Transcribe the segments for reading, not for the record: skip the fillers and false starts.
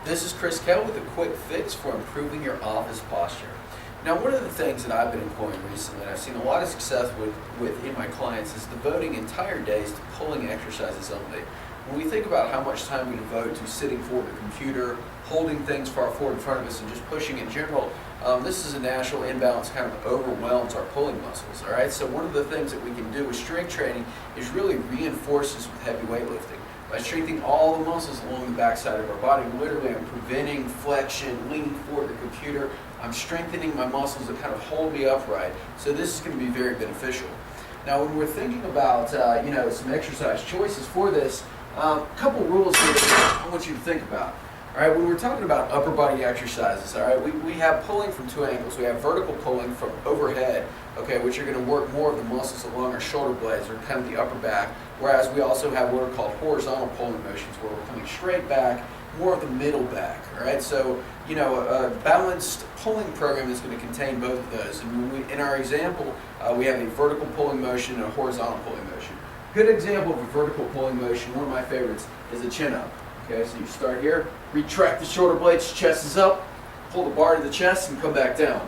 This is Chris Kell with a quick fix for improving your office posture. Now, one of the things that I've been employing recently, and I've seen a lot of success with in my clients, is devoting entire days to pulling exercises only. When we think about how much time we devote to sitting forward the computer, holding things far forward in front of us, and just pushing in general, this is a natural imbalance, kind of overwhelms our pulling muscles. All right. So one of the things that we can do with strength training is really reinforce this with heavy weightlifting. By strengthening all the muscles along the backside of our body, literally I'm preventing flexion, leaning forward the computer. I'm strengthening my muscles that kind of hold me upright. So this is going to be very beneficial. Now, when we're thinking about some exercise choices for this, a couple rules here I want you to think about. All right, when we're talking about upper body exercises, all right, we have pulling from two angles. We have vertical pulling from overhead, okay, which are going to work more of the muscles along our shoulder blades or kind of the upper back, whereas we also have what are called horizontal pulling motions where we're coming straight back, more of the middle back, all right? So, a balanced pulling program is going to contain both of those. And when in our example, we have a vertical pulling motion and a horizontal pulling motion. Good example of a vertical pulling motion, one of my favorites, is a chin-up. Okay, so you start here, retract the shoulder blades, chest is up, pull the bar to the chest, and come back down.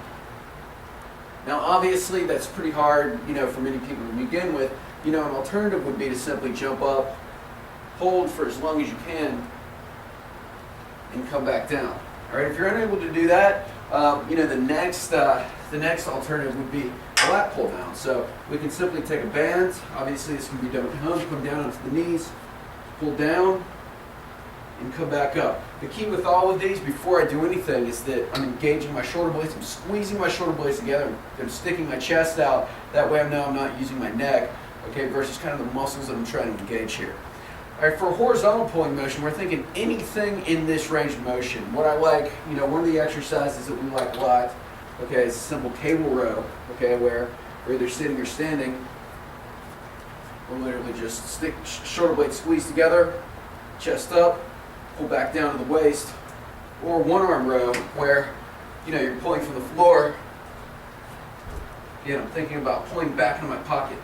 Now, obviously, that's pretty hard, for many people to begin with. An alternative would be to simply jump up, hold for as long as you can, and come back down. All right, if you're unable to do that, the next alternative would be a lat pull down. So we can simply take a band. Obviously, this can be done at home. Come down onto the knees, pull down, and come back up. The key with all of these, before I do anything, is that I'm engaging my shoulder blades. I'm squeezing my shoulder blades together. I'm sticking my chest out. That way, I'm not using my neck. Okay, versus kind of the muscles that I'm trying to engage here. All right, for a horizontal pulling motion, we're thinking anything in this range of motion. What I like, one of the exercises that we like a lot, okay, is a simple cable row, okay, where we're either sitting or standing. We'll literally just stick shoulder blades squeezed together, chest up, pull back down to the waist, or one arm row where, you're pulling from the floor. Again, I'm thinking about pulling back into my pocket.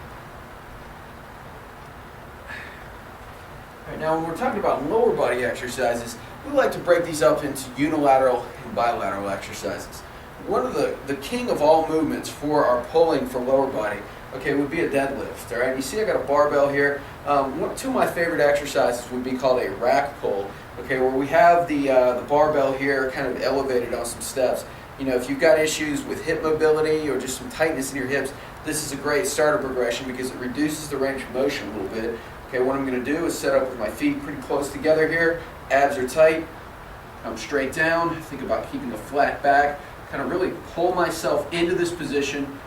Now, when we're talking about lower body exercises, we like to break these up into unilateral and bilateral exercises. One of the king of all movements for our pulling for lower body, okay, would be a deadlift. All right, you see I got a barbell here. Two of my favorite exercises would be called a rack pull, okay, where we have the barbell here kind of elevated on some steps. If you've got issues with hip mobility or just some tightness in your hips, this is a great starter progression because it reduces the range of motion a little bit. Okay, what I'm going to do is set up with my feet pretty close together here. Abs are tight. Come straight down. Think about keeping a flat back. Kind of really pull myself into this position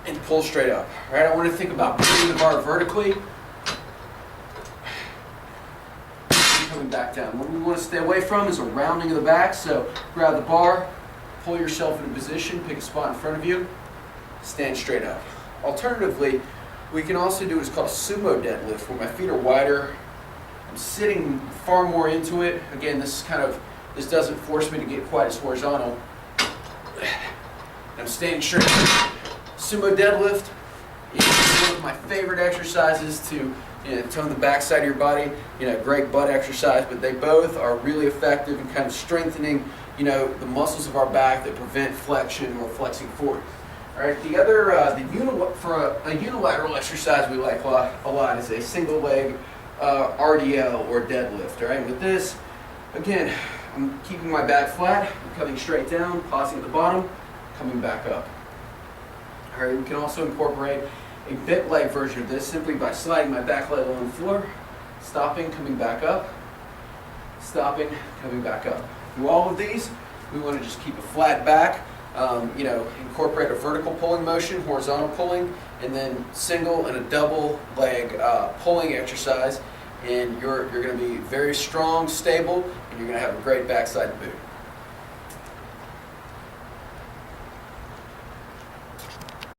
and pull straight up. All right, I want to think about putting the bar vertically and coming back down. What we want to stay away from is a rounding of the back. So grab the bar, pull yourself into position, pick a spot in front of you, stand straight up. Alternatively, we can also do what's called a Sumo Deadlift, where my feet are wider. I'm sitting far more into it. Again, this doesn't force me to get quite as horizontal. I'm staying straight. Sumo Deadlift is one of my favorite exercises to tone the backside of your body. Great butt exercise, but they both are really effective in kind of strengthening, the muscles of our back that prevent flexion or flexing forward. All right, for a unilateral exercise we like a lot is a single leg RDL or deadlift. All right, with this, again, I'm keeping my back flat, I'm coming straight down, pausing at the bottom, coming back up. All right, we can also incorporate a bent leg version of this simply by sliding my back leg along the floor, stopping, coming back up, stopping, coming back up. Through all of these, we want to just keep a flat back. Incorporate a vertical pulling motion, horizontal pulling, and then single and a double leg pulling exercise, and you're going to be very strong, stable, and you're going to have a great backside boot.